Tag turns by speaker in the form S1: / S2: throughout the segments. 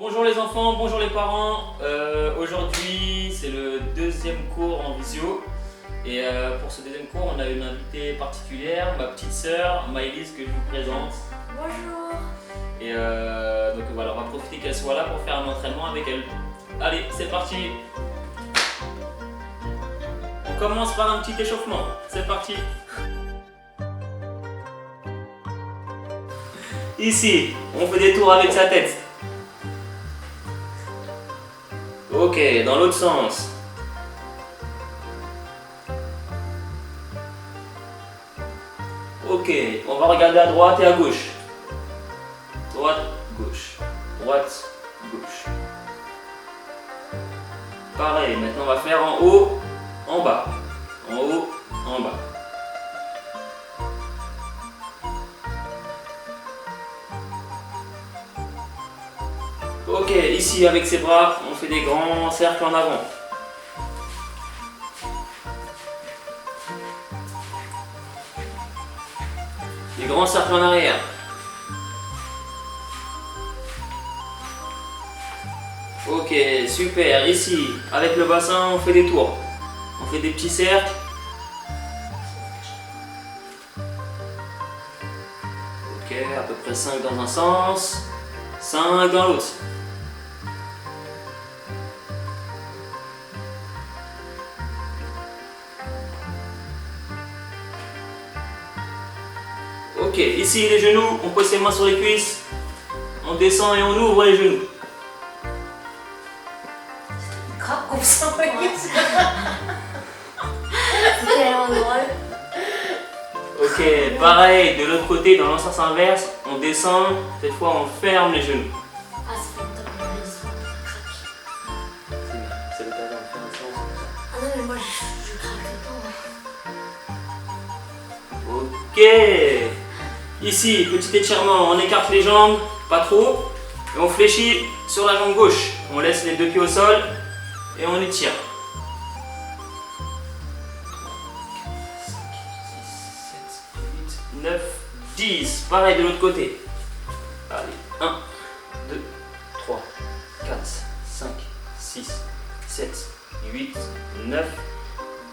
S1: Bonjour les enfants, bonjour les parents. Aujourd'hui c'est le deuxième cours en visio et pour ce deuxième cours on a une invitée particulière, ma petite sœur Maëlys que je vous présente.
S2: Bonjour.
S1: Et donc voilà, on va profiter qu'elle soit là pour faire un entraînement avec elle. Allez, c'est parti. On commence par un petit échauffement, c'est parti. Ici, on fait des tours avec sa tête. Ok, dans l'autre sens. Ok, on va regarder à droite et à gauche. Droite, gauche. Droite, gauche. Pareil, maintenant on va faire en haut, en bas. En haut, en bas. Ok, ici avec ses bras, on fait des grands cercles en avant. Des grands cercles en arrière. Ok, super. Ici, avec le bassin, on fait des tours. On fait des petits cercles. Ok, à peu près 5 dans un sens, 5 dans l'autre. Ok, ici les genoux, on pose ses mains sur les cuisses, on descend et on ouvre les genoux.
S2: Grave comme ça, c'est tellement drôle.
S1: Ok, pareil, de l'autre côté, dans l'autre sens inverse, on descend, cette fois on ferme les genoux.
S2: Ah, ça fait longtemps qu'on a les soins, ça craque.
S1: C'est l'occasion de faire un sens.
S2: Ah non, mais moi je craque tout le temps.
S1: Ok, ici, petit étirement, on écarte les jambes, pas trop, et on fléchit sur la jambe gauche. On laisse les deux pieds au sol et on étire. 9, 10. Pareil de l'autre côté. Allez, 1, 2, 3, 4, 5, 6, 7, 8, 9,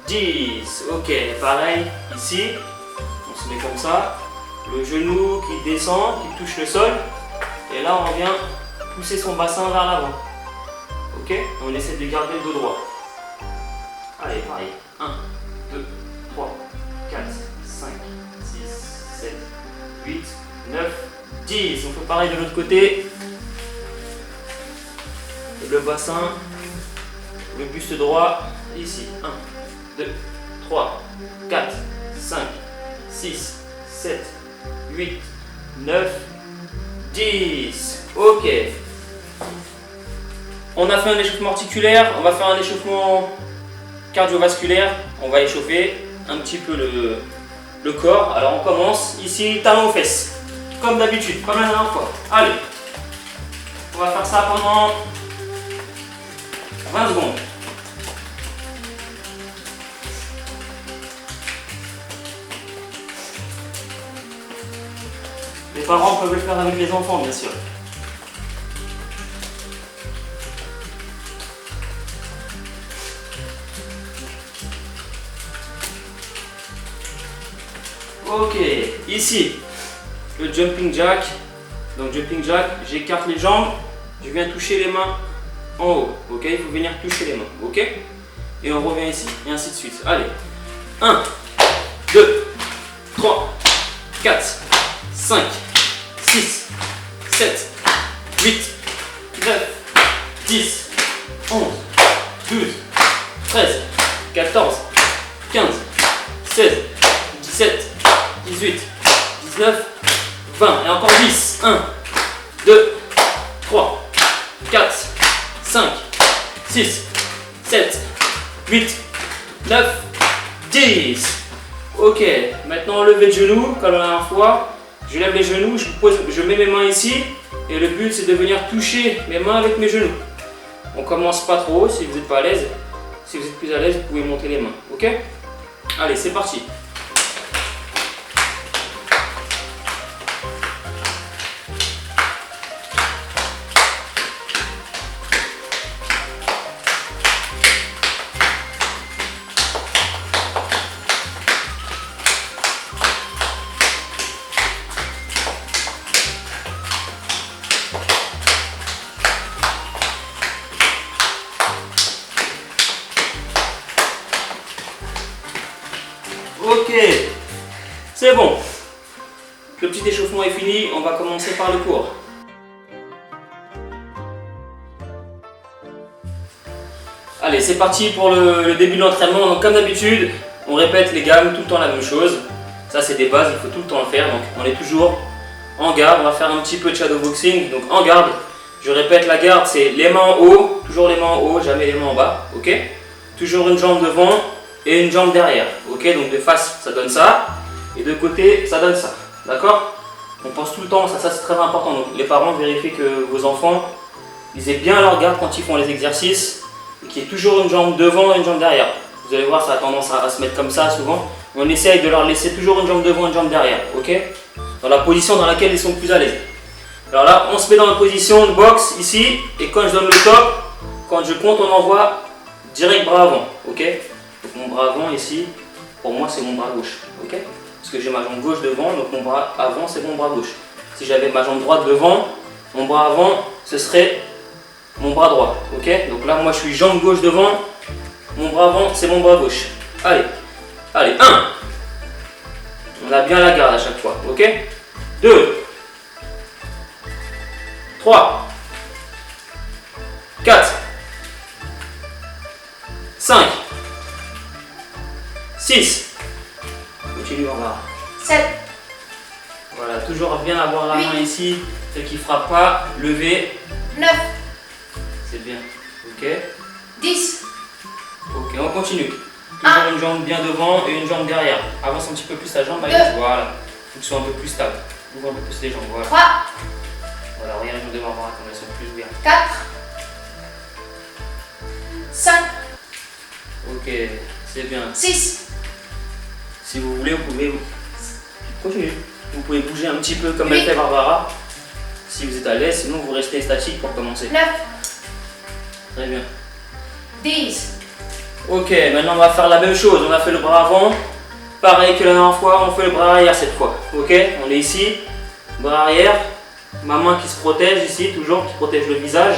S1: 10. Ok, pareil ici. On se met comme ça. Le genou qui descend, qui touche le sol. Et là, on vient pousser son bassin vers l'avant. Ok, on essaie de garder le dos droit. Allez, pareil. 1, 2, 3, 4, 5, 6, 7, 8, 9, 10. On fait pareil de l'autre côté. Le bassin, le buste droit, ici. 1, 2, 3, 4, 5, 6, 7, 8, 9, 10. Ok. On a fait un échauffement articulaire, on va faire un échauffement cardiovasculaire. On va échauffer un petit peu le corps. Alors on commence ici, talons aux fesses. Comme d'habitude, comme la dernière fois. Allez. On va faire ça pendant 20 secondes. Les parents peuvent le faire avec les enfants, bien sûr. Ok, ici, le jumping jack. Donc jumping jack, j'écarte les jambes, je viens toucher les mains en haut. Ok, il faut venir toucher les mains. Ok, et on revient ici, et ainsi de suite. Allez, 1, 2, 3, 4, 5, 6, 7, 8, 9, 10, 11, 12, 13, 14, 15, 16, 17, 18, 19, 20. Et encore 10. 1, 2, 3, 4, 5, 6, 7, 8, 9, 10. Ok, maintenant lever de genoux, comme la dernière fois. Je lève les genoux, je mets mes mains ici. Et le but c'est de venir toucher mes mains avec mes genoux. On commence pas trop, si vous n'êtes pas à l'aise. Si vous êtes plus à l'aise, vous pouvez monter les mains. Ok? Allez, c'est parti. C'est bon. Le petit échauffement est fini, on va commencer par le cours. Allez, c'est parti pour le début de l'entraînement. Donc comme d'habitude, on répète les gammes tout le temps la même chose. Ça c'est des bases, il faut tout le temps le faire. Donc on est toujours en garde. On va faire un petit peu de shadowboxing. Donc en garde, je répète, la garde c'est les mains en haut, toujours les mains en haut, jamais les mains en bas. Ok? Toujours une jambe devant et une jambe derrière. Ok? Donc de face ça donne ça et de côté ça donne ça. D'accord? On pense tout le temps, ça c'est très important. Donc les parents vérifient que vos enfants ils aient bien leur garde quand ils font les exercices et qu'il y ait toujours une jambe devant et une jambe derrière. Vous allez voir, ça a tendance à se mettre comme ça souvent. On essaye de leur laisser toujours une jambe devant et une jambe derrière. Ok? Dans la position dans laquelle ils sont le plus à l'aise. Alors là, on se met dans la position de boxe ici et quand je donne le top, quand je compte, on envoie direct bras avant. Ok? Donc mon bras avant ici, pour moi c'est mon bras gauche. Ok? Parce que j'ai ma jambe gauche devant, donc mon bras avant c'est mon bras gauche. Si j'avais ma jambe droite devant, mon bras avant ce serait mon bras droit. Ok? Donc là moi je suis jambe gauche devant, mon bras avant c'est mon bras gauche. Allez, allez, 1. On a bien la garde à chaque fois. Ok? 2. 3. 4. 5. 6. Continue, on va.
S2: 7.
S1: Voilà, toujours bien avoir la main ici, celle qui ne frappe pas, lever.
S2: 9.
S1: C'est bien. Ok.
S2: 10.
S1: Ok, on continue. Toujours une jambe bien devant et une jambe derrière. Avance un petit peu plus la jambe, Alice. Voilà. Il faut que ce soit un peu plus stable. Ouvre un peu plus les jambes. Voilà.
S2: 3.
S1: Voilà, regarde, je devant voir comme elles sont plus ouvertes.
S2: 4. 5.
S1: Ok, c'est bien.
S2: 6.
S1: Si vous voulez, vous pouvez continuer. Vous pouvez bouger un petit peu comme elle fait Barbara. Si vous êtes à l'aise, sinon vous restez statique pour commencer.
S2: 9.
S1: Très bien.
S2: 10.
S1: Ok, maintenant on va faire la même chose. On a fait le bras avant. Pareil que la dernière fois, on fait le bras arrière cette fois. Ok, on est ici. Bras arrière. Ma main qui se protège ici, toujours, qui protège le visage.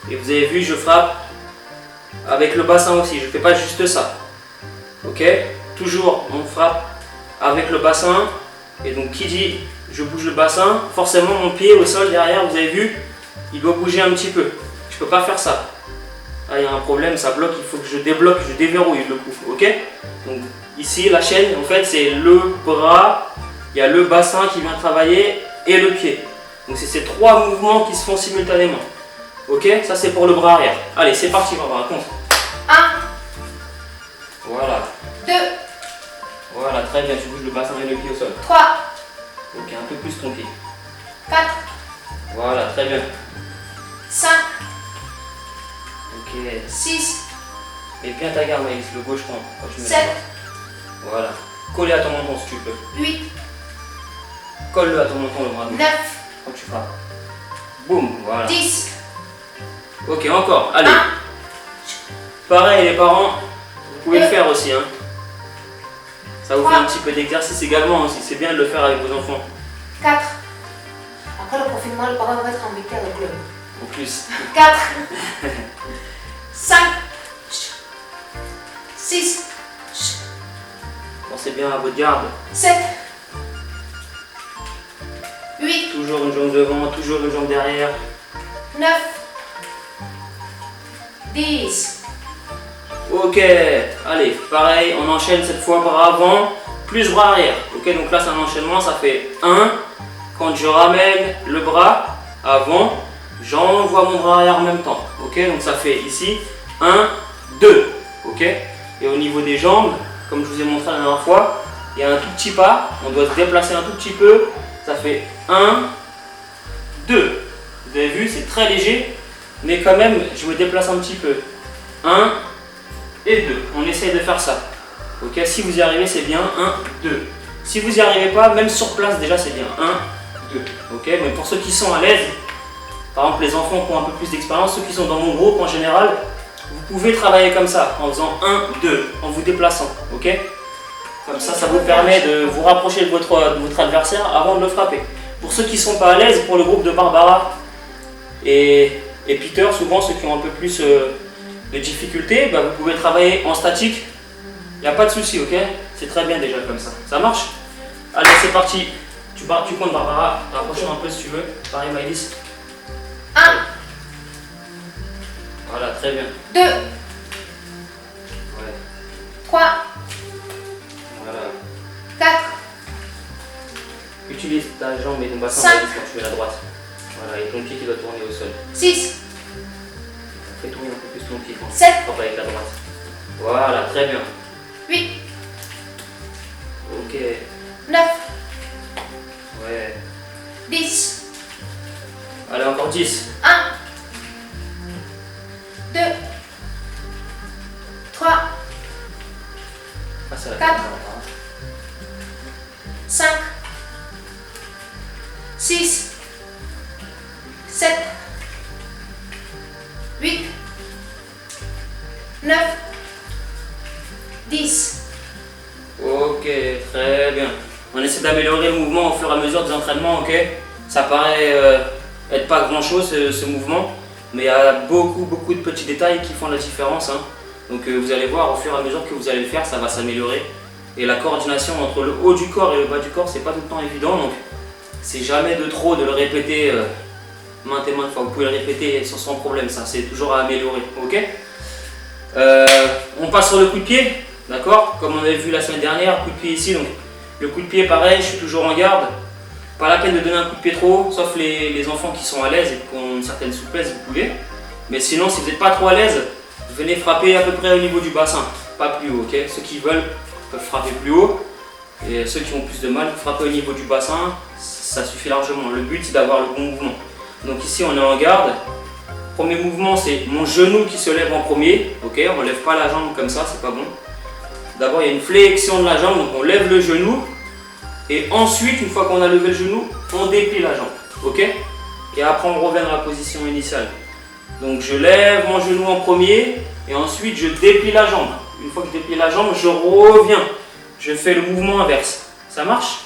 S1: Et vous avez vu, je frappe avec le bassin aussi. Je ne fais pas juste ça. Ok, toujours on frappe avec le bassin. Et donc qui dit je bouge le bassin, forcément mon pied au sol derrière, vous avez vu, il doit bouger un petit peu. Je ne peux pas faire ça. Ah, il y a un problème, ça bloque, il faut que je débloque, je déverrouille le coup. Ok? Donc ici la chaîne, en fait c'est le bras, il y a le bassin qui vient travailler et le pied. Donc c'est ces trois mouvements qui se font simultanément. Ok? Ça c'est pour le bras arrière. Allez, c'est parti, on va raconter.
S2: 1.
S1: Voilà.
S2: 2.
S1: Voilà, très bien, tu bouges le bassin et le pied au sol.
S2: 3.
S1: Ok, un peu plus ton pied.
S2: 4.
S1: Voilà, très bien.
S2: 5.
S1: Ok.
S2: 6.
S1: Et bien ta garde, Maïs, le gauche quand tu mets
S2: 7.
S1: la main. Voilà. Coller à ton menton si tu peux.
S2: 8.
S1: Colle-le à ton menton, le bras gauche.
S2: 9.
S1: Quand tu frappes. Boum, voilà.
S2: 10.
S1: Ok, encore, allez.
S2: 1.
S1: Pareil, les parents, vous pouvez le faire aussi. Hein. Ça vous fait
S2: 3.
S1: un petit peu d'exercice également aussi. C'est bien de le faire avec vos enfants.
S2: 4. Après le confinement, les parents vont être embêtés avec le club.
S1: En plus.
S2: 4. 5. 6.
S1: Pensez bien à votre garde.
S2: 7. 8.
S1: Toujours une jambe devant, toujours une jambe derrière.
S2: 9. 10.
S1: Ok, allez, pareil, on enchaîne cette fois bras avant, plus bras arrière. Ok, donc là c'est un enchaînement, ça fait 1. Quand je ramène le bras avant, j'envoie mon bras arrière en même temps. Ok, donc ça fait ici 1, 2. Ok, et au niveau des jambes, comme je vous ai montré la dernière fois, il y a un tout petit pas, on doit se déplacer un tout petit peu. Ça fait 1, 2. Vous avez vu, c'est très léger, mais quand même, je me déplace un petit peu. 1 et 2. On essaye de faire ça. Ok, si vous y arrivez, c'est bien. 1, 2. Si vous n'y arrivez pas, même sur place, déjà, c'est bien. 1, 2. Ok, mais pour ceux qui sont à l'aise, par exemple les enfants qui ont un peu plus d'expérience, ceux qui sont dans mon groupe en général, vous pouvez travailler comme ça, en faisant 1, 2, en vous déplaçant. Ok, comme ça vous permet de vous rapprocher de votre adversaire avant de le frapper. Pour ceux qui ne sont pas à l'aise, pour le groupe de Barbara et Peter, souvent ceux qui ont un peu plus de difficultés, bah, vous pouvez travailler en statique. Il n'y a pas de souci, ok? C'est très bien déjà comme ça. Ça marche? Allez, c'est parti. Tu comptes, Barbara. Rapproche-toi un peu si tu veux. Pareil, Maëlys.
S2: 1,
S1: Voilà, très bien.
S2: 2,
S1: Ouais,
S2: 3,
S1: voilà.
S2: 4,
S1: Utilise ta jambe et ton bassin,
S2: Cinq.
S1: Maëlys, quand tu mets la droite. Voilà, et ton pied qui doit tourner au sol.
S2: 6,
S1: Fais tourner un peu plus ton pied quand tu
S2: 7,
S1: frappes avec la droite. Voilà, très bien.
S2: 8,
S1: Ok,
S2: 9,
S1: ouais.
S2: 10,
S1: Allez, encore 10.
S2: 1, 2, 3,
S1: Ah, ça va.
S2: 4. 5, 6, 7, 8, 9, 10.
S1: Ok, très bien. On essaie d'améliorer le mouvement au fur et à mesure des entraînements, ok? Ça paraît être pas grand chose ce mouvement, mais il y a beaucoup de petits détails qui font la différence, hein. Donc vous allez voir au fur et à mesure que vous allez le faire, ça va s'améliorer. Et la coordination entre le haut du corps et le bas du corps, c'est pas tout le temps évident, donc c'est jamais de trop de le répéter maintes et maintes fois. Vous pouvez le répéter sans problème, ça c'est toujours à améliorer, ok? On passe sur le coup de pied, d'accord? Comme on avait vu la semaine dernière, coup de pied ici, donc le coup de pied pareil, je suis toujours en garde. Pas la peine de donner un coup de pied trop haut, sauf les enfants qui sont à l'aise et qui ont une certaine souplesse, vous pouvez. Mais sinon, si vous n'êtes pas trop à l'aise, venez frapper à peu près au niveau du bassin, pas plus haut, ok? Ceux qui veulent peuvent frapper plus haut, et ceux qui ont plus de mal, frapper au niveau du bassin, ça suffit largement. Le but, c'est d'avoir le bon mouvement. Donc ici, on est en garde. Premier mouvement, c'est mon genou qui se lève en premier, ok? On ne lève pas la jambe comme ça, c'est pas bon. D'abord, il y a une flexion de la jambe, donc on lève le genou. Et ensuite, une fois qu'on a levé le genou, on déplie la jambe, ok? Et après, on revient dans la position initiale. Donc, je lève mon genou en premier, et ensuite, je déplie la jambe. Une fois que je déplie la jambe, je reviens. Je fais le mouvement inverse. Ça marche?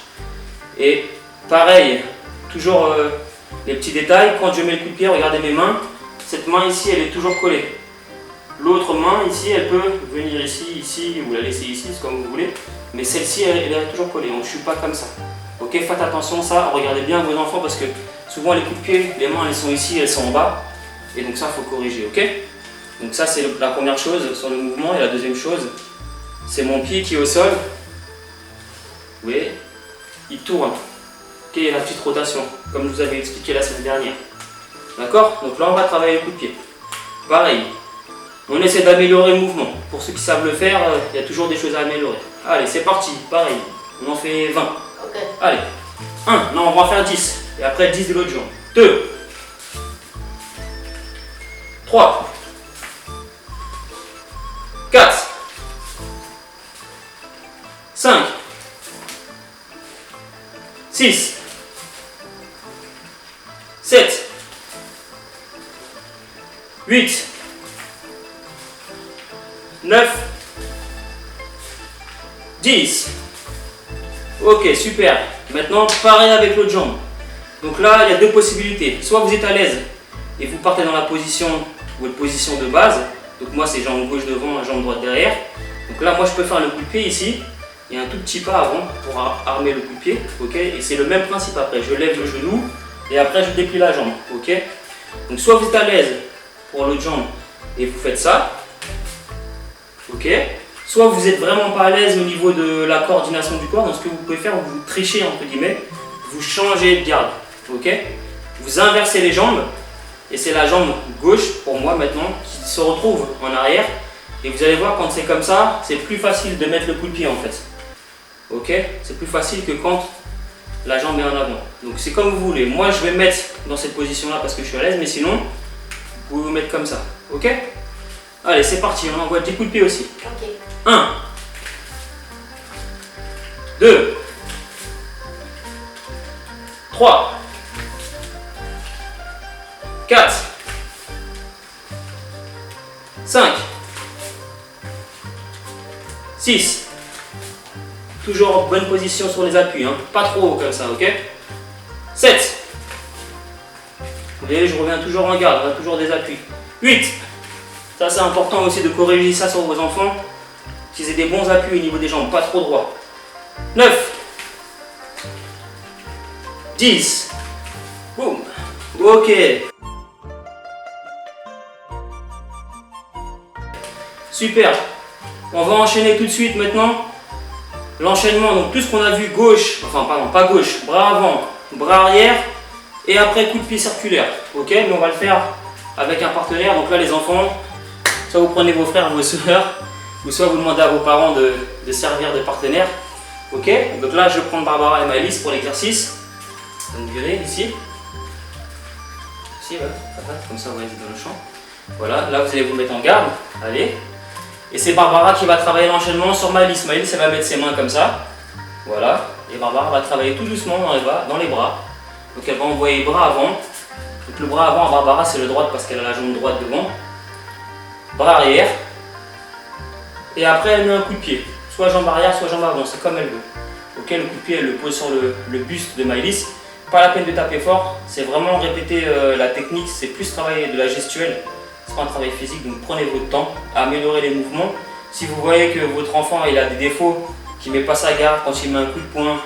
S1: Et pareil, toujours les petits détails. Quand je mets le coup de pied, regardez mes mains. Cette main ici, elle est toujours collée. L'autre main ici, elle peut venir ici, ou la laisser ici, c'est comme vous voulez. Mais celle-ci, elle est toujours collée, donc je ne suis pas comme ça. Ok, faites attention à ça, regardez bien vos enfants parce que souvent les coups de pied, les mains elles sont ici, elles sont en bas. Et donc ça, il faut corriger, ok? Donc ça, c'est la première chose sur le mouvement. Et la deuxième chose, c'est mon pied qui est au sol. Vous voyez? Il tourne. Ok, il y a la petite rotation, comme je vous avais expliqué la semaine dernière. D'accord? Donc là, on va travailler le coup de pied. Pareil. On essaie d'améliorer le mouvement. Pour ceux qui savent le faire, il y a toujours des choses à améliorer. Allez, c'est parti. Pareil. On en fait 20.
S2: Ok.
S1: Allez. 1. Non, on va en faire 10. Et après 10 de l'autre jambe. 2. 3. 4. 5. 6. 7. 8. 9, 10. Ok, super. Maintenant, pareil avec l'autre jambe. Donc là, il y a deux possibilités. Soit vous êtes à l'aise et vous partez dans la position, votre position de base. Donc moi, c'est jambe gauche devant, jambe droite derrière. Donc là, moi, je peux faire le coup de pied ici. Il y a un tout petit pas avant pour armer le coup de pied. Ok, et c'est le même principe après. Je lève le genou et après, je déplie la jambe. Ok. Donc soit vous êtes à l'aise pour l'autre jambe et vous faites ça. Ok. Soit vous n'êtes vraiment pas à l'aise au niveau de la coordination du corps, donc ce que vous pouvez faire, vous trichez entre guillemets, vous changez de garde, ok. Vous inversez les jambes, et c'est la jambe gauche pour moi maintenant qui se retrouve en arrière, et vous allez voir quand c'est comme ça, c'est plus facile de mettre le coup de pied en fait, ok. C'est plus facile que quand la jambe est en avant, donc c'est comme vous voulez. Moi je vais me mettre dans cette position là parce que je suis à l'aise, mais sinon, vous pouvez vous mettre comme ça, ok. Allez, c'est parti, on envoie 10 coups de pied aussi.
S2: Ok.
S1: 1, 2, 3, 4, 5, 6. Toujours en bonne position sur les appuis, hein. Pas trop haut comme ça, ok. 7. Vous voyez, je reviens toujours en garde, on a toujours des appuis. 8. Ça c'est important aussi de corriger ça sur vos enfants, qu'ils aient des bons appuis au niveau des jambes, pas trop droit. 9. 10. Boum. Ok. Super. On va enchaîner tout de suite maintenant. L'enchaînement, donc tout ce qu'on a vu gauche, enfin pardon, pas gauche, bras avant, bras arrière, et après coup de pied circulaire. Ok, mais on va le faire avec un partenaire. Donc là les enfants, soit vous prenez vos frères, vos soeurs, ou soit vous demandez à vos parents de servir de partenaire. Ok, donc là je prends Barbara et Maëlys pour l'exercice. Donc venez ici. Ici, ouais, comme ça vous allez dans le champ. Voilà, là vous allez vous mettre en garde. Allez. Et c'est Barbara qui va travailler l'enchaînement sur Maëlys. Maëlys, elle va mettre ses mains comme ça. Voilà. Et Barbara va travailler tout doucement dans les bras. Donc elle va envoyer les bras avant. Donc le bras avant à Barbara, c'est le droit parce qu'elle a la jambe droite devant. Bras arrière. Et après, elle met un coup de pied. Soit jambe arrière, soit jambe avant. C'est comme elle veut. Ok, le coup de pied, elle le pose sur le buste de Maëlys. Pas la peine de taper fort. C'est vraiment répéter la technique. C'est plus travailler de la gestuelle. C'est pas un travail physique, donc prenez votre temps à améliorer les mouvements. Si vous voyez que votre enfant il a des défauts, qu'il ne met pas sa garde quand il met un coup de poing,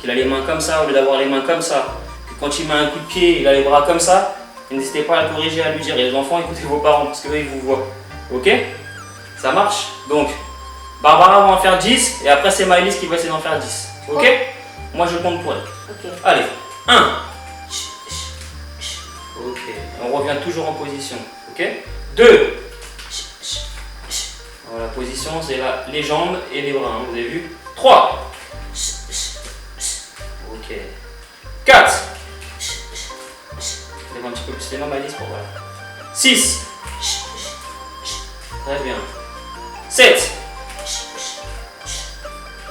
S1: qu'il a les mains comme ça au lieu d'avoir les mains comme ça, que quand il met un coup de pied, il a les bras comme ça, n'hésitez pas à le corriger, à lui dire. Et les enfants, écoutez vos parents parce qu'eux ils vous voient. Ok? Ça marche? Donc, Barbara va en faire 10 et après c'est Maëlys qui va essayer d'en faire 10. Ok? Moi je compte pour elle.
S2: Ok.
S1: Allez, 1. Ok, on revient toujours en position. Ok, 2. Voilà, position, c'est les jambes et les bras, hein, vous avez vu. 3. Ok. 4. Lève un petit peu plus les mains, Maëlys, pour voilà. 6. Très bien. 7.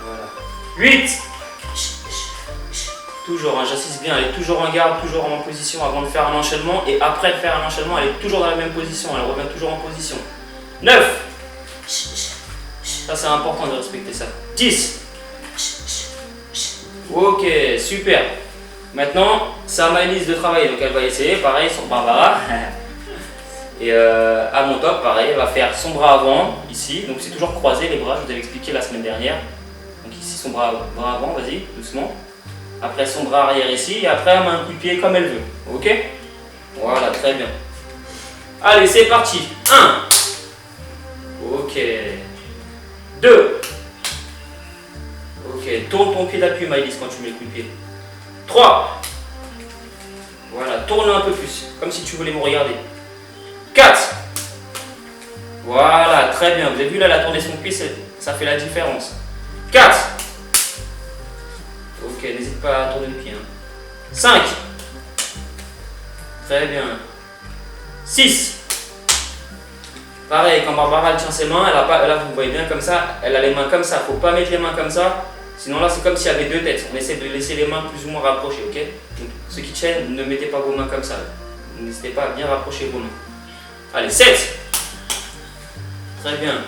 S1: Voilà. 8. Toujours, hein, j'insiste bien, elle est toujours en garde, toujours en position avant de faire un enchaînement. Et après de faire un enchaînement, elle est toujours dans la même position, elle revient toujours en position. 9. Ça c'est important de respecter ça. 10. Ok, super. Maintenant, c'est à Maëlys de travailler, donc elle va essayer, pareil, sur Barbara. Et à mon top, pareil, elle va faire son bras avant, ici. Donc c'est toujours croisé les bras, je vous avais expliqué la semaine dernière. Donc ici, son bras avant, vas-y, doucement. Après son bras arrière ici, et après elle met un coup de pied comme elle veut. Ok? Voilà, très bien. Allez, c'est parti. 1. Ok. 2. Ok, tourne ton pied d'appui, Maëlys, quand tu mets le coup de pied. 3. Voilà, tourne un peu plus, comme si tu voulais me regarder. 4. Voilà, très bien. Vous avez vu là, la tournée son pied, ça fait la différence. 4. Ok, n'hésite pas à tourner le pied. 5. Très bien. 6. Pareil, quand Barbara elle tient ses mains, elle a pas, là vous voyez bien comme ça, elle a les mains comme ça. Faut pas mettre les mains comme ça, sinon là c'est comme s'il y avait deux têtes. On essaie de laisser les mains plus ou moins rapprochées, ok? Donc ceux qui tiennent, ne mettez pas vos mains comme ça. N'hésitez pas à bien rapprocher vos mains. Allez, 7. Très bien.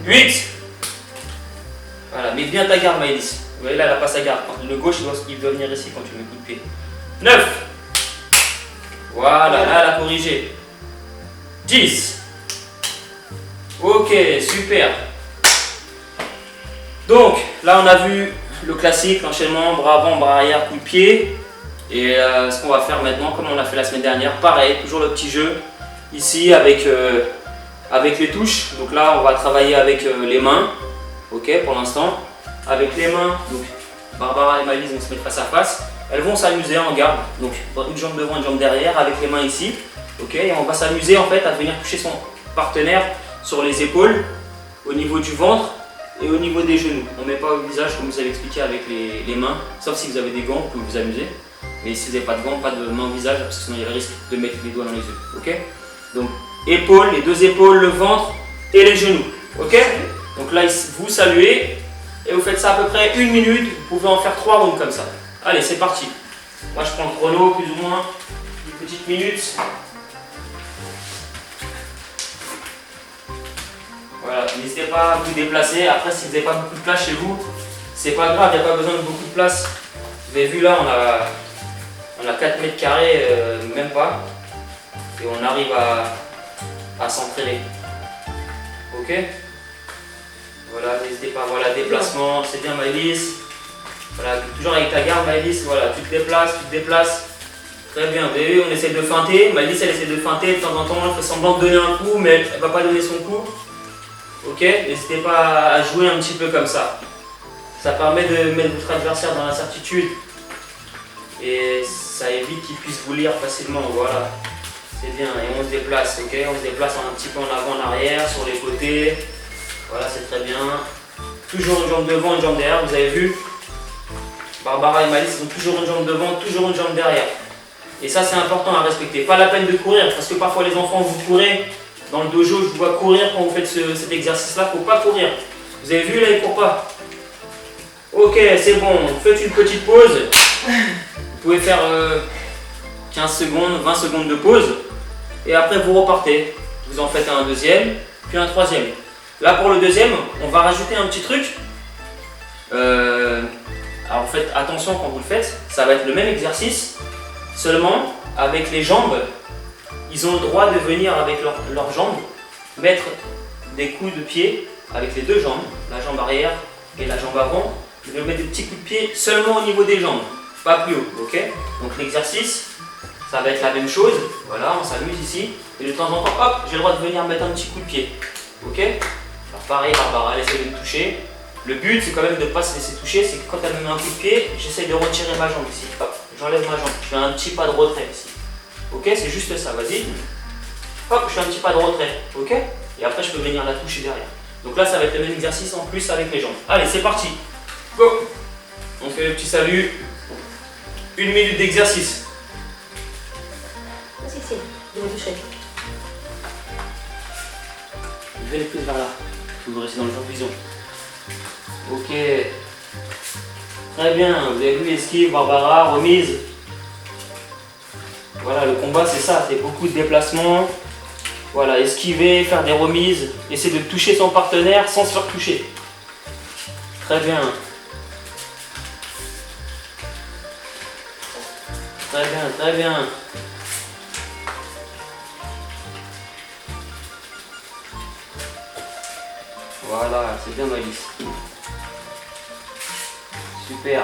S1: 8. Voilà, mets bien ta garde, Maëlys. Vous voyez là, elle n'a pas sa garde. Le gauche, il doit venir ici quand tu mets le coup de pied. 9. Voilà, là, elle a corrigé. 10. Ok, super. Donc, là, on a vu le classique, l'enchaînement, bras avant, bras arrière, coup de pied. Et ce qu'on va faire maintenant, comme on l'a fait la semaine dernière, pareil, toujours le petit jeu. Ici, avec les touches. Donc là, on va travailler avec les mains. Ok, pour l'instant. Avec les mains, donc Barbara et Maëlys vont se mettre face à face. Elles vont s'amuser en garde. Donc, une jambe devant, une jambe derrière, avec les mains ici. Ok, et on va s'amuser en fait à venir toucher son partenaire sur les épaules, au niveau du ventre et au niveau des genoux. On ne met pas au visage comme vous avez expliqué avec les mains, sauf si vous avez des gants, vous pouvez vous amuser. Mais si vous n'avez pas de gants, pas de main au visage, parce que sinon il y a le risque de mettre les doigts dans les yeux. Ok? Donc épaules, les deux épaules, le ventre et les genoux. Ok? Donc là vous saluez et vous faites ça à peu près 1 minute. Vous pouvez en faire 3 rounds comme ça. Allez, c'est parti. Moi je prends le chrono plus ou moins, une petite minute. Voilà, n'hésitez pas à vous déplacer. Après, si vous n'avez pas beaucoup de place chez vous, c'est pas grave, il n'y a pas besoin de beaucoup de place. Vous avez vu là, on a 4 mètres carrés, même pas. Et on arrive à s'entraîner. Ok? Voilà, n'hésitez pas, voilà, déplacement, c'est bien Maëlys. Voilà, toujours avec ta garde, Maëlys, voilà, tu te déplaces. Très bien, vous avez vu, on essaie de feinter. Maëlys, elle essaie de feinter de temps en temps, elle fait semblant de donner un coup, mais elle ne va pas donner son coup. Ok, n'hésitez pas à jouer un petit peu comme ça. Ça permet de mettre votre adversaire dans l'incertitude et ça évite qu'il puisse vous lire facilement. Voilà, c'est bien. Et on se déplace, ok, on se déplace un petit peu en avant, en arrière, sur les côtés. Voilà, c'est très bien. Toujours une jambe devant, une jambe derrière, vous avez vu. Barbara et Maëlys ont toujours une jambe devant, toujours une jambe derrière. Et ça, c'est important à respecter. Pas la peine de courir, parce que parfois les enfants, vous courez. Dans le dojo, je vous vois courir quand vous faites cet exercice-là. Il ne faut pas courir. Vous avez vu, là, il ne court pas. Ok, c'est bon. Faites une petite pause. Vous pouvez faire 15 secondes, 20 secondes de pause. Et après, vous repartez. Vous en faites un deuxième, puis un troisième. Là, pour le deuxième, on va rajouter un petit truc. Alors, faites attention quand vous le faites. Ça va être le même exercice. Seulement, avec les jambes, ils ont le droit de venir avec leurs jambes mettre des coups de pied avec les deux jambes, la jambe arrière et la jambe avant. Ils vont mettre des petits coups de pied seulement au niveau des jambes, pas plus haut, ok? Donc l'exercice, ça va être la même chose. Voilà, on s'amuse ici. Et de temps en temps, hop, j'ai le droit de venir mettre un petit coup de pied, ok? Alors pareil, Barbara, elle essaie de me toucher. Le but, c'est quand même de ne pas se laisser toucher. C'est que quand elle me met un coup de pied, j'essaie de retirer ma jambe ici. Hop, j'enlève ma jambe. Je fais un petit pas de retrait ici. Ok, c'est juste ça, vas-y. Hop, je fais un petit pas de retrait, ok? Et après, je peux venir la toucher derrière. Donc là, ça va être le même exercice en plus avec les jambes. Allez, c'est parti. Go! On fait le petit salut. 1 minute d'exercice.
S2: Vas-y, c'est. Je vais toucher.
S1: Venez plus vers là. Vous restez dans le champ de vision. Ok. Très bien. Vous avez vu esquive, Barbara, remise. Voilà, le combat c'est ça, c'est beaucoup de déplacements. Voilà, esquiver, faire des remises, essayer de toucher son partenaire sans se faire toucher. Très bien. Très bien, très bien. Voilà, c'est bien Maëlys. Super.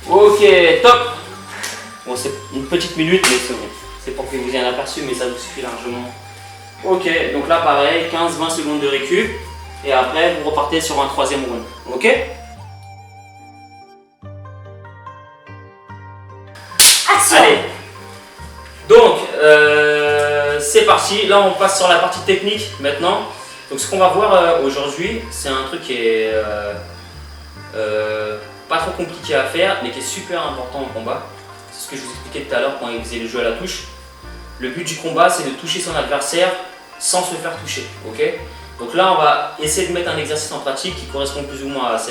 S1: Ok, top. Bon, c'est une petite minute, mais c'est bon. C'est pour que vous ayez un aperçu, mais ça vous suffit largement. Ok, donc là pareil, 15-20 secondes de récup. Et après, vous repartez sur un troisième round. Ok?
S2: Action!
S1: Allez. Donc, c'est parti. Là, on passe sur la partie technique maintenant. Donc, ce qu'on va voir aujourd'hui, c'est un truc qui est pas trop compliqué à faire, mais qui est super important au combat. C'est ce que je vous expliquais tout à l'heure quand il faisait le jeu à la touche. Le but du combat, c'est de toucher son adversaire sans se faire toucher. Ok? Donc là, on va essayer de mettre un exercice en pratique qui correspond plus ou moins à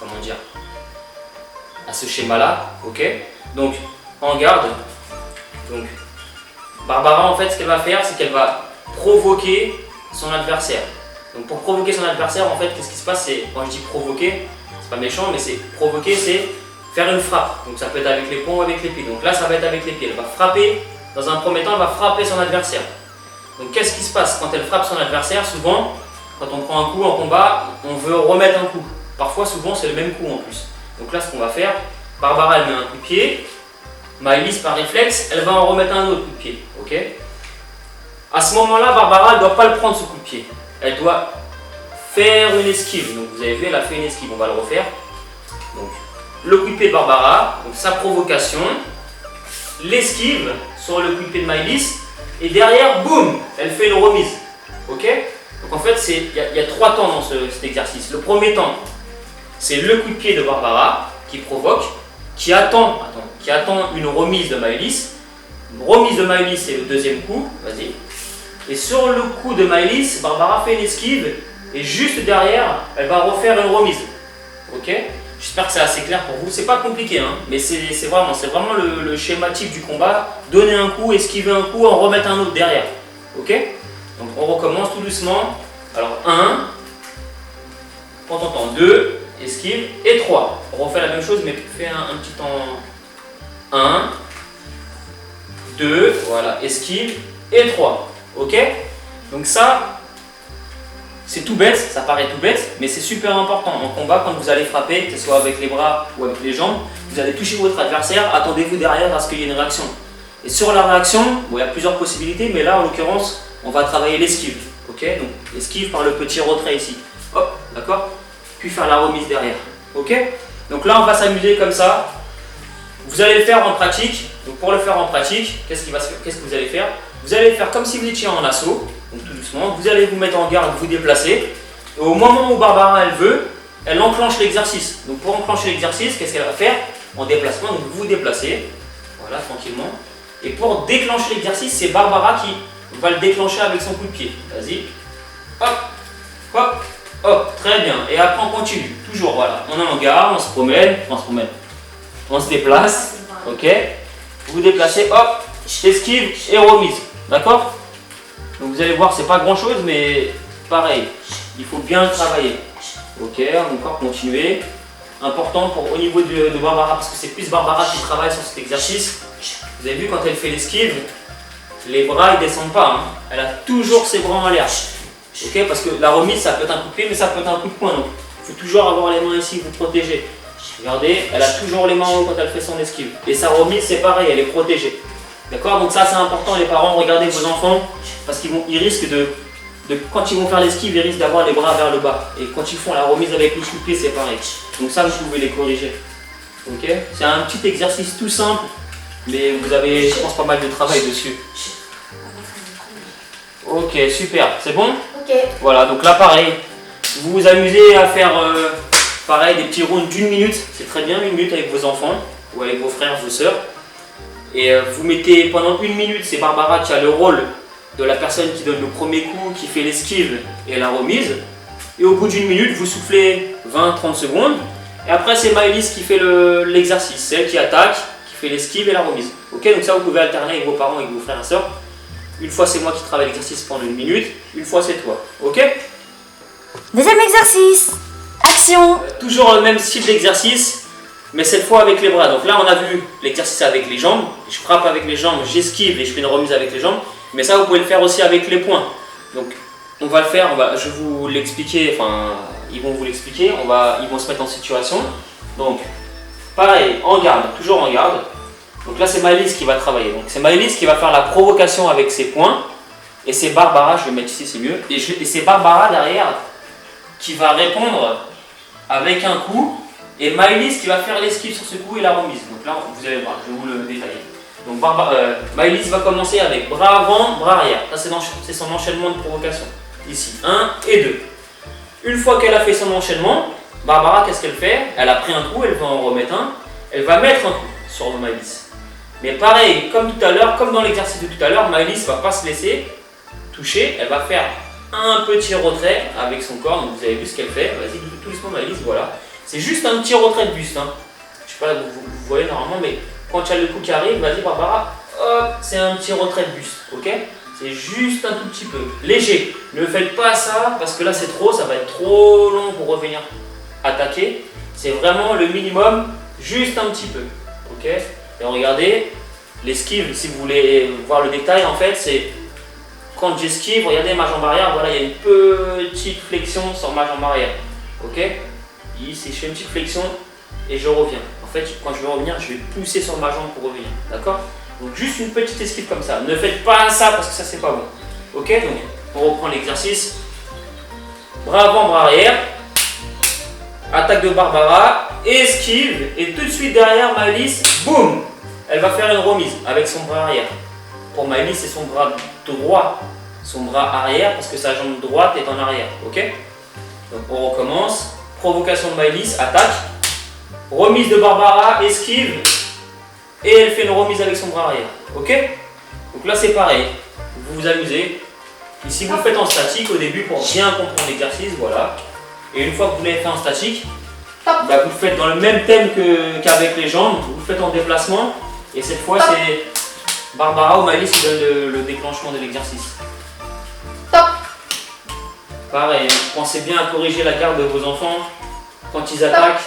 S1: comment dire, à ce schéma-là. Ok? Donc, en garde. Donc, Barbara, en fait, ce qu'elle va faire, c'est qu'elle va provoquer son adversaire. Donc pour provoquer son adversaire, en fait, qu'est-ce qui se passe? C'est, quand je dis provoquer, c'est pas méchant, mais c'est provoquer, c'est faire une frappe. Donc ça peut être avec les poings ou avec les pieds. Donc là, ça va être avec les pieds. Elle va frapper, dans un premier temps, elle va frapper son adversaire. Donc qu'est-ce qui se passe quand elle frappe son adversaire? Souvent, quand on prend un coup en combat, on veut remettre un coup. Parfois, souvent, c'est le même coup en plus. Donc là, ce qu'on va faire, Barbara, elle met un coup de pied. Maëlys, par réflexe, elle va en remettre un autre coup de pied. Ok? À ce moment-là, Barbara, elle ne doit pas le prendre ce coup de pied. Elle doit faire une esquive. Donc vous avez vu, elle a fait une esquive. On va le refaire. Donc le coup de pied de Barbara, donc sa provocation, l'esquive sur le coup de pied de Maëlys, et derrière, boum, elle fait une remise. Ok? Donc en fait, il y a 3 temps dans cet exercice. Le premier temps, c'est le coup de pied de Barbara qui provoque, qui attend une remise de Maëlys. Une remise de Maëlys, c'est le deuxième coup. Vas-y. Et sur le coup de Maëlys, Barbara fait une esquive et juste derrière, elle va refaire une remise. Ok? J'espère que c'est assez clair pour vous. C'est pas compliqué, hein, mais c'est vraiment le schématique du combat. Donner un coup, esquiver un coup, en remettre un autre derrière. Ok? Donc on recommence tout doucement. Alors 1, prends ton temps, 2, esquive, et 3. On refait la même chose, mais fait un petit temps 1, 2, voilà, esquive, et 3. Ok? Donc ça, c'est tout bête, ça paraît tout bête, mais c'est super important. En combat, quand vous allez frapper, que ce soit avec les bras ou avec les jambes, vous allez toucher votre adversaire, attendez-vous derrière à ce qu'il y ait une réaction. Et sur la réaction, bon, il y a plusieurs possibilités, mais là, en l'occurrence, on va travailler l'esquive. Ok? Donc, esquive par le petit retrait ici. Hop, d'accord? Puis faire la remise derrière. Ok? Donc là, on va s'amuser comme ça. Vous allez le faire en pratique. Donc pour le faire en pratique, qu'est-ce que vous allez faire? Vous allez le faire comme si vous étiez en assaut, donc tout doucement. Vous allez vous mettre en garde, vous déplacer. Et au moment où Barbara elle veut, elle enclenche l'exercice. Donc pour enclencher l'exercice, qu'est-ce qu'elle va faire? En déplacement, donc vous vous déplacez, voilà, tranquillement. Et pour déclencher l'exercice, c'est Barbara qui va le déclencher avec son coup de pied. Vas-y. Hop, hop, hop, très bien. Et après on continue, toujours, voilà. On est en garde, on se promène, on se déplace, ok? Vous vous déplacez, hop, esquive et remise, d'accord? Donc vous allez voir, c'est pas grand chose, mais pareil, il faut bien le travailler. Ok, encore continuer. Important au niveau de Barbara, parce que c'est plus Barbara qui travaille sur cet exercice. Vous avez vu, quand elle fait l'esquive, les bras ils descendent pas, hein. Elle a toujours ses bras en l'air. Ok, parce que la remise ça peut être un coup de pied, mais ça peut être un coup de poing. Donc il faut toujours avoir les mains ici, vous protéger. Regardez, elle a toujours les mains en haut quand elle fait son esquive. Et sa remise, c'est pareil, elle est protégée. D'accord? Donc ça, c'est important, les parents, regardez vos enfants, parce qu'ils risquent quand ils vont faire l'esquive, ils risquent d'avoir les bras vers le bas. Et quand ils font la remise avec le coup de pied, c'est pareil. Donc ça, vous pouvez les corriger. Ok? C'est un petit exercice tout simple, mais vous avez, je pense, pas mal de travail dessus. Ok, super. C'est bon?
S2: Ok.
S1: Voilà, donc là, pareil. Vous vous amusez à faire... pareil, des petits rounds d'1 minute, c'est très bien, 1 minute avec vos enfants ou avec vos frères, vos sœurs. Et vous mettez pendant 1 minute, c'est Barbara qui a le rôle de la personne qui donne le premier coup, qui fait l'esquive et la remise. Et au bout d'1 minute, vous soufflez 20-30 secondes. Et après, c'est Maëlys qui fait l'exercice, c'est elle qui attaque, qui fait l'esquive et la remise. Ok, donc ça, vous pouvez alterner avec vos parents, avec vos frères et sœurs. Une fois, c'est moi qui travaille l'exercice pendant 1 minute, une fois, c'est toi. Ok?
S2: Deuxième exercice. Action.
S1: Toujours le même style d'exercice, mais cette fois avec les bras. Donc là, on a vu l'exercice avec les jambes. Je frappe avec les jambes, j'esquive et je fais une remise avec les jambes. Mais ça, vous pouvez le faire aussi avec les poings. Donc, on va le faire. Je vais vous l'expliquer. Enfin, ils vont vous l'expliquer. Ils vont se mettre en situation. Donc, pareil, en garde, toujours en garde. Donc là, c'est Maëlys qui va travailler. Donc, c'est Maëlys qui va faire la provocation avec ses poings. Et c'est Barbara, je vais mettre ici, c'est mieux. Et c'est Barbara derrière qui va répondre avec un coup, et Maëlys qui va faire l'esquive sur ce coup et la remise. Donc là, vous allez voir, je vais vous le détailler. Donc Maëlys va commencer avec bras avant, bras arrière. Ça, c'est son enchaînement de provocation. Ici, 1 et 2. Une fois qu'elle a fait son enchaînement, Barbara, qu'est-ce qu'elle fait? Elle a pris un coup, elle va en remettre un. Elle va mettre un coup sur Maëlys. Mais pareil, comme tout à l'heure, comme dans l'exercice de tout à l'heure, Maëlys ne va pas se laisser toucher. Elle va faire un petit retrait avec son corps, donc vous avez vu ce qu'elle fait. Vas-y, tout doucement Maëlys, voilà. C'est juste un petit retrait de buste. Hein. Je sais pas, vous voyez normalement, mais quand il y a le coup qui arrive, vas-y Barbara, hop, c'est un petit retrait de buste, ok? C'est juste un tout petit peu, léger. Ne faites pas ça, parce que là c'est trop, ça va être trop long pour revenir attaquer. C'est vraiment le minimum, juste un petit peu, ok? Et regardez, l'esquive, si vous voulez voir le détail, en fait, c'est quand j'esquive, regardez ma jambe arrière, voilà, il y a une petite flexion sur ma jambe arrière. Ok? Ici, je fais une petite flexion et je reviens. En fait, quand je vais revenir, je vais pousser sur ma jambe pour revenir. D'accord? Donc, juste une petite esquive comme ça. Ne faites pas ça parce que ça, c'est pas bon. Ok? Donc, on reprend l'exercice. Bras avant, bras arrière. Attaque de Barbara. Esquive. Et tout de suite derrière, Maëlys, boum! Elle va faire une remise avec son bras arrière. Pour Maëlys, c'est son bras droit, son bras arrière, parce que sa jambe droite est en arrière, ok? Donc on recommence, provocation de Maëlys, attaque, remise de Barbara, esquive, et elle fait une remise avec son bras arrière, ok? Donc là c'est pareil, vous vous amusez, ici vous le faites en statique au début pour bien comprendre l'exercice, voilà, et une fois que vous l'avez fait en statique, bah, vous le faites dans le même thème qu'avec les jambes, vous le faites en déplacement, et cette fois c'est Barbara ou Maëlys qui donne le déclenchement de l'exercice.
S2: Top.
S1: Pareil, pensez bien à corriger la garde de vos enfants quand ils attaquent,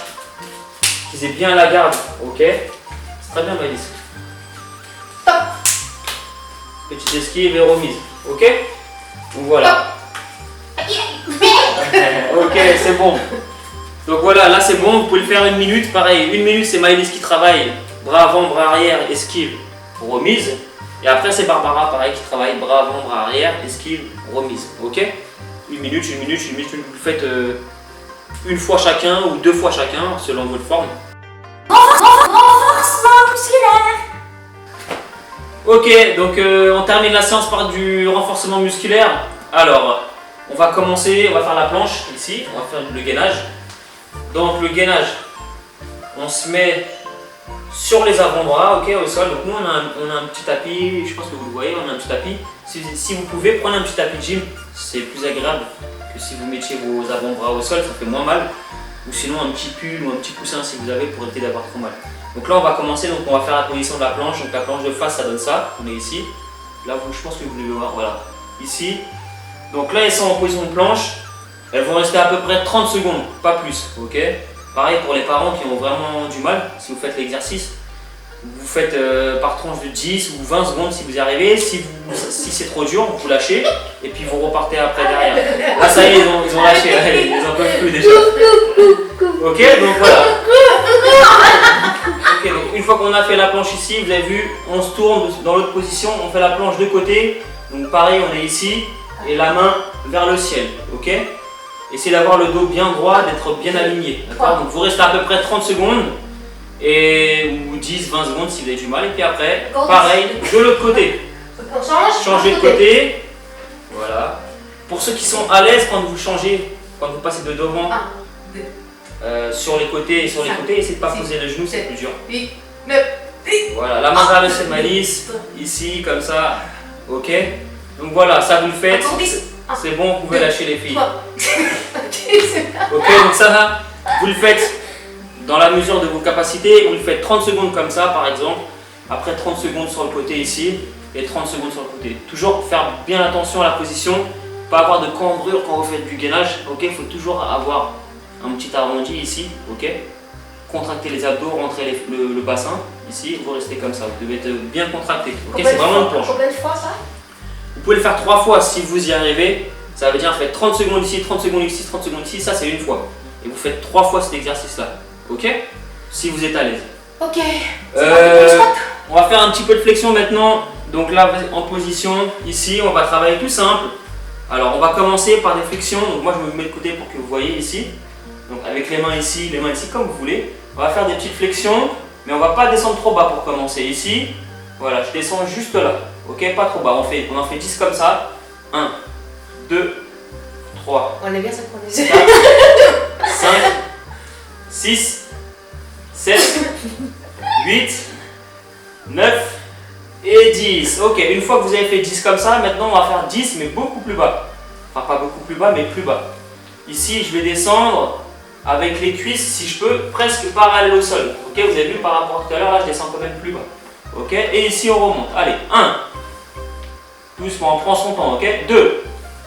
S1: qu'ils aient bien la garde, ok? C'est très bien Maëlys. petite esquive et remise. Ok? Donc voilà. Ok, c'est bon. Donc voilà, là c'est bon, vous pouvez le faire 1 minute. Pareil, 1 minute c'est Maëlys qui travaille. Bras avant, bras arrière, esquive, remise. Et après c'est Barbara, pareil, qui travaille bras avant, bras arrière, esquive, remise. Ok? 1 minute, 1 minute, 1 minute, vous le faites une fois chacun ou 2 fois chacun, selon votre forme.
S2: Renforcement musculaire.
S1: Ok, donc on termine la séance par du renforcement musculaire. Alors, on va commencer, on va faire la planche ici, on va faire le gainage. Donc le gainage, on se met sur les avant-bras, ok, au sol. Donc nous on a un petit tapis, je pense que vous le voyez, on a un petit tapis. Si vous pouvez, prenez un petit tapis de gym, c'est plus agréable que si vous mettiez vos avant-bras au sol, ça fait moins mal. Ou sinon un petit pull ou un petit coussin si vous avez pour éviter d'avoir trop mal. Donc là on va commencer, donc on va faire la position de la planche. Donc la planche de face ça donne ça, on est ici. Là je pense que vous devez voir, voilà, ici. Donc là elles sont en position de planche, elles vont rester à peu près 30 secondes, pas plus, ok. Pareil pour les parents qui ont vraiment du mal, si vous faites l'exercice, vous faites par tranche de 10 ou 20 secondes si vous y arrivez. Si c'est trop dur, vous lâchez et puis vous repartez après derrière. Là ça y est, ils ont lâché, ils en peuvent plus déjà. Ok, donc voilà. Ok, donc une fois qu'on a fait la planche ici, vous avez vu, on se tourne dans l'autre position, on fait la planche de côté. Donc pareil, on est ici et la main vers le ciel, ok. Essayez d'avoir le dos bien droit, d'être bien aligné, d'accord. Donc vous restez à peu près 30 secondes. Ou 10-20 secondes si vous avez du mal. Et puis après, pareil, de l'autre côté. Changez de côté. Voilà. Pour ceux qui sont à l'aise quand vous changez, quand vous passez de devant, sur les côtés et sur les côtés, essayez de ne pas poser les genoux, c'est plus dur. Voilà, la main vers le ciel, Maëlys. Ici, comme ça. Ok. Donc voilà, ça vous le faites. C'est bon, vous pouvez lâcher les filles. Ok, donc ça, vous le faites dans la mesure de vos capacités. Vous le faites 30 secondes comme ça, par exemple. Après 30 secondes sur le côté ici et 30 secondes sur le côté. Toujours faire bien attention à la position, pas avoir de cambrure quand vous faites du gainage. Ok, il faut toujours avoir un petit arrondi ici. Ok, contractez les abdos, rentrez le bassin ici. Vous restez comme ça. Vous devez être bien contracté. Ok, c'est vraiment une planche.
S2: Combien de fois ça?
S1: Vous pouvez le faire 3 fois si vous y arrivez. Ça veut dire faites 30 secondes ici, 30 secondes ici, 30 secondes ici. Ça c'est une fois. Et vous faites 3 fois cet exercice-là. Ok? Si vous êtes à l'aise.
S2: Ok.
S1: On va faire un petit peu de flexion maintenant. Donc là, en position, ici, on va travailler tout simple. Alors, on va commencer par des flexions. Donc moi, je me mets de côté pour que vous voyez ici. Donc avec les mains ici, comme vous voulez. On va faire des petites flexions, mais on va pas descendre trop bas pour commencer. Ici, voilà, je descends juste là. Ok? Pas trop bas. On en fait 10 comme ça. 1, 2, 3.
S2: On est bien synchronisé.
S1: 4, 5, 6, 7, 8, 9 et 10. Ok, une fois que vous avez fait 10 comme ça, maintenant on va faire 10 mais beaucoup plus bas. Enfin pas beaucoup plus bas mais plus bas. Ici je vais descendre avec les cuisses, si je peux, presque parallèles au sol. Ok, vous avez vu par rapport à tout à l'heure, là je descends quand même plus bas. Ok, et ici on remonte. Allez, 1. Doucement, on prend son temps, ok. 2.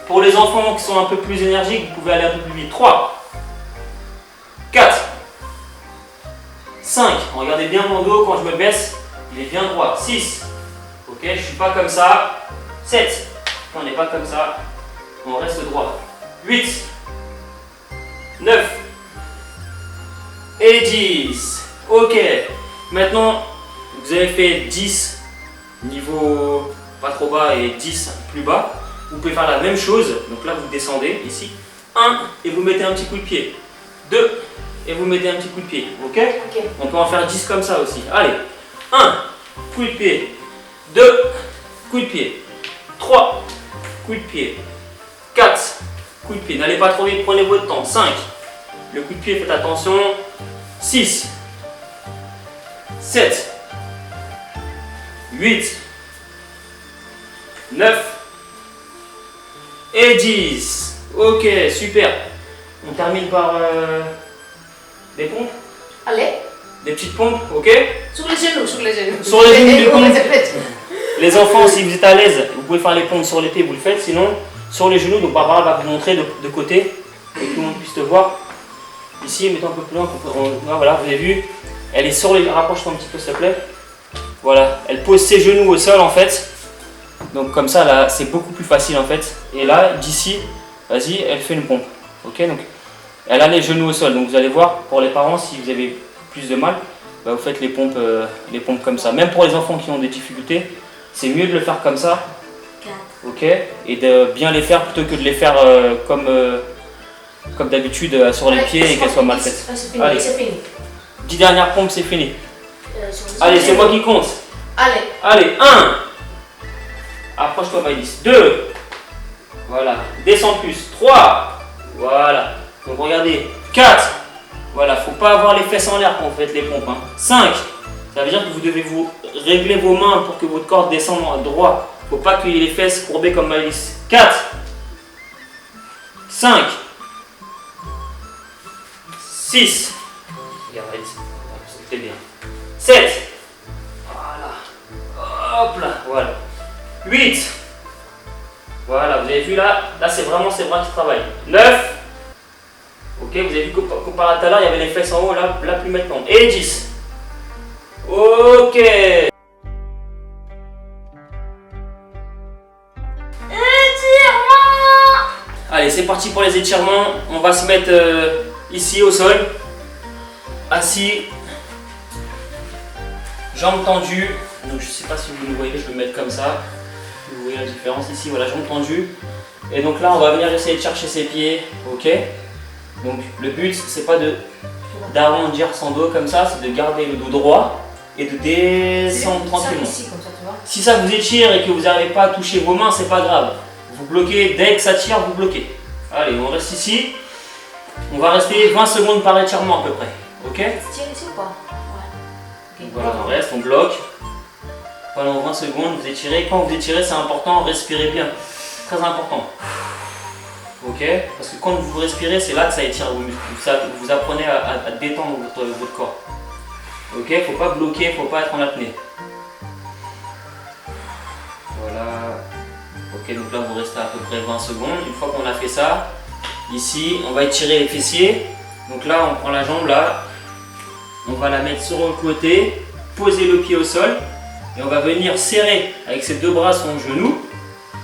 S1: Pour les enfants qui sont un peu plus énergiques, vous pouvez aller un peu plus vite. 3. 4. 5. Regardez bien mon dos quand je me baisse, il est bien droit. 6. Ok, je ne suis pas comme ça. 7. On n'est pas comme ça. On reste droit. 8. 9. Et 10. Ok. Maintenant, vous avez fait 10 niveau pas trop bas et 10 plus bas. Vous pouvez faire la même chose. Donc là, vous descendez ici. 1 et vous mettez un petit coup de pied. 2 et vous mettez un petit coup de pied. Ok? On peut en faire 10 comme ça aussi. Allez. 1, coup de pied. 2, coup de pied. 3, coup de pied. 4, coup de pied. N'allez pas trop vite, prenez votre temps. 5, le coup de pied, faites attention. 6, 7, 8, 9 et 10. Ok, super. On termine par des pompes.
S2: Allez.
S1: Des petites pompes, ok?
S2: Sur les genoux, sur les genoux.
S1: Sur les genoux, les pompes. Les enfants, si vous êtes à l'aise, vous pouvez faire les pompes sur les pieds, vous le faites. Sinon, sur les genoux, donc Barbara va vous montrer de côté, pour que tout le monde puisse te voir. Ici, mettons un peu plus loin. Voilà, vous avez vu. Elle est sur les... Rapproche-toi un petit peu, s'il te plaît. Voilà, elle pose ses genoux au sol, en fait. Donc comme ça, là, c'est beaucoup plus facile en fait. Et là, d'ici, vas-y, elle fait une pompe. Ok, donc elle a les genoux au sol. Donc vous allez voir, pour les parents, si vous avez plus de mal, bah, vous faites les pompes comme ça. Même pour les enfants qui ont des difficultés, c'est mieux de le faire comme ça.
S2: 4.
S1: Ok, et de bien les faire plutôt que de les faire comme d'habitude sur les pieds et qu'elles soient mal faites.
S2: C'est fini,
S1: Allez.
S2: c'est fini.
S1: 10 dernières pompes, c'est fini.
S2: Sur le
S1: Allez,
S2: sol.
S1: c'est moi qui compte.
S2: Allez.
S1: Allez, 1. Approche-toi, Maïlis. 2. Voilà. Descends plus. 3. Voilà. Donc regardez. 4. Voilà, faut pas avoir les fesses en l'air quand vous faites les pompes. 5. Ça veut dire que vous devez vous régler vos mains pour que votre corps descende droit. Faut pas qu'il y ait les fesses courbées comme Maïlis. 4. 5. 6. Regarde, Maïlis. C'est bien. 7. Voilà. Hop là. Voilà. 8. Voilà, vous avez vu là, c'est vraiment ses bras qui travaillent. 9. Ok, vous avez vu comparé à tout à l'heure, il y avait les fesses en haut, là plus maintenant. Et 10. Ok. Allez, c'est parti pour les étirements. On va se mettre ici au sol. Assis. Jambes tendues. Donc je sais pas si vous me voyez, je vais me mettre comme ça. Vous voyez la différence ici, voilà, jambes tendues. Et donc là, on va venir essayer de chercher ses pieds. Ok. Donc le but, c'est pas d'arrondir son dos comme ça, c'est de garder le dos droit et de descendre tranquillement.
S2: Ici, comme ça, tu vois.
S1: Si ça vous étire et que vous n'arrivez pas à toucher vos mains, c'est pas grave. Vous bloquez, dès que ça tire, vous bloquez. Allez, on reste ici. On va rester 20 secondes par étirement à peu près. Ok.
S2: Tu tires ici ou pas? Ouais.
S1: Donc voilà, on reste, on bloque. Pendant 20 secondes, vous étirez. Quand vous étirez, c'est important, respirez bien. Très important. Ok. Parce que quand vous respirez, c'est là que ça étire vos muscles. Vous apprenez à détendre votre corps. Ok. Faut pas bloquer, faut pas être en apnée. Voilà. Ok, donc là vous restez à peu près 20 secondes. Une fois qu'on a fait ça, ici, on va étirer les fessiers. Donc là, on prend la jambe là. On va la mettre sur le côté, poser le pied au sol. Et on va venir serrer avec ses deux bras son genou,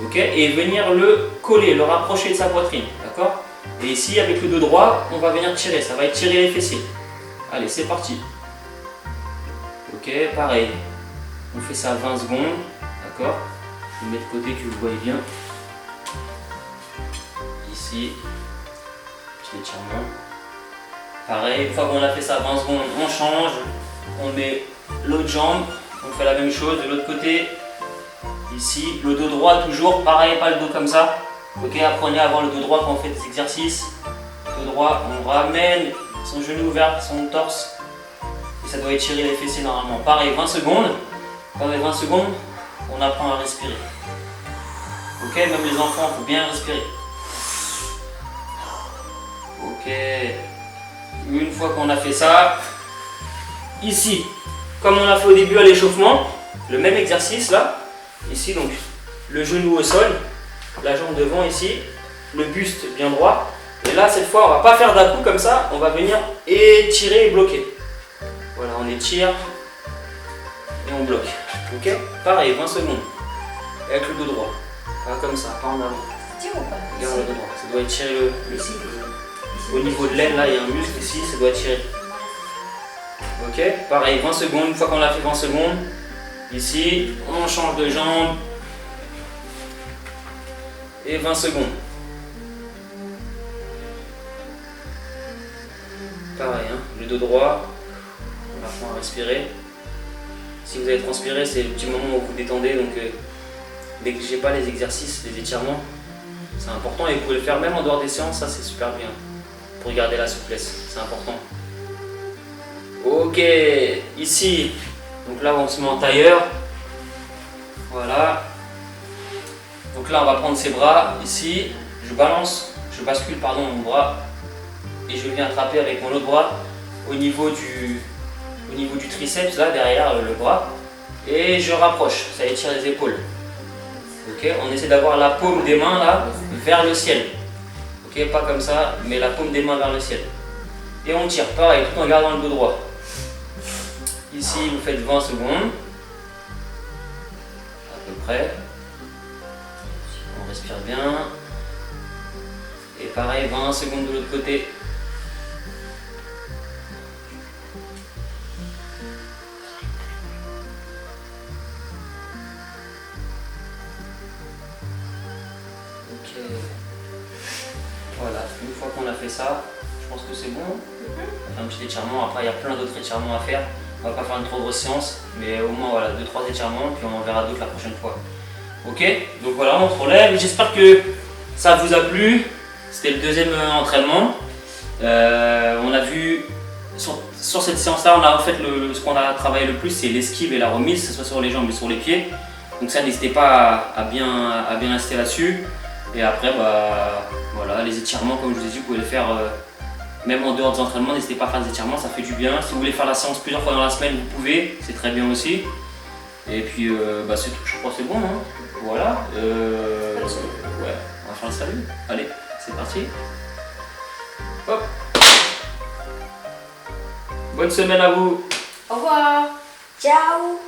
S1: ok, et venir le coller, le rapprocher de sa poitrine, d'accord. Et ici, avec le dos droit, on va venir tirer, ça va étirer les fessiers. Allez, c'est parti. Ok, pareil. On fait ça 20 secondes, d'accord. Je mets de côté que vous voyez bien. Ici, petit étirement. Pareil, une fois qu'on a fait ça 20 secondes, on change, on met l'autre jambe. On fait la même chose de l'autre côté. Ici, le dos droit toujours, pareil, pas le dos comme ça. Ok, apprenez à avoir le dos droit quand on fait des exercices. Dos droit, on ramène son genou vers son torse. Et ça doit étirer les fessiers normalement. Pareil, 20 secondes. Pendant les 20 secondes, on apprend à respirer. Ok, même les enfants, il faut bien respirer. Ok. Une fois qu'on a fait ça, ici, comme on a fait au début à l'échauffement, le même exercice là, ici donc le genou au sol, la jambe devant ici, le buste bien droit, et là cette fois on va pas faire d'un coup comme ça, on va venir étirer et bloquer. Voilà, on étire et on bloque. Ok. Pareil, 20 secondes. Et avec le dos droit, pas comme ça, pas en avant.
S2: Tu tires ou pas?
S1: Regarde le dos droit, ça doit étirer
S2: Ici.
S1: au niveau de l'aine là, il y a un muscle ici, ça doit étirer. Ok, pareil, 20 secondes, une fois qu'on a fait 20 secondes, ici, on change de jambe. Et 20 secondes. Pareil, hein, le dos droit, on apprend à respirer. Si vous avez transpiré, c'est le petit moment où vous détendez, donc dès que j'ai pas les exercices, les étirements, c'est important et vous pouvez le faire même en dehors des séances, ça c'est super bien. Pour garder la souplesse, c'est important. Ok, ici, donc là on se met en tailleur, voilà. Donc là on va prendre ses bras, ici, je bascule pardon mon bras et je viens attraper avec mon autre bras au niveau du triceps, là derrière le bras, et je rapproche, ça étire les épaules. Ok, on essaie d'avoir la paume des mains là vers le ciel. Ok, pas comme ça, mais la paume des mains vers le ciel. Et on tire, pareil, tout en gardant le dos droit. Ici, vous faites 20 secondes, à peu près. respire bien. Et pareil, 20 secondes de l'autre côté. Ok. Voilà, une fois qu'on a fait ça, je pense que c'est bon. On va faire un petit étirement. Après, il y a plein d'autres étirements à faire. On va pas faire une trop grosse séance, mais au moins voilà, 2-3 étirements, puis on en verra d'autres la prochaine fois. Ok, donc voilà, on se relève. J'espère que ça vous a plu. C'était le deuxième entraînement. On a vu sur cette séance-là, on a en fait ce qu'on a travaillé le plus, c'est l'esquive et la remise, que ce soit sur les jambes et sur les pieds. Donc ça, n'hésitez pas à bien rester là-dessus. Et après, bah, voilà, les étirements, comme je vous ai dit, vous pouvez le faire même en dehors des entraînements. N'hésitez pas à faire des étirements, ça fait du bien. Si vous voulez faire la séance plusieurs fois dans la semaine, vous pouvez, c'est très bien aussi. Et puis, bah, c'est tout, je crois que c'est bon. Hein. Voilà. Ouais, on va faire le salut. Allez, c'est parti. Hop. Bonne semaine à vous.
S2: Au revoir.
S3: Ciao.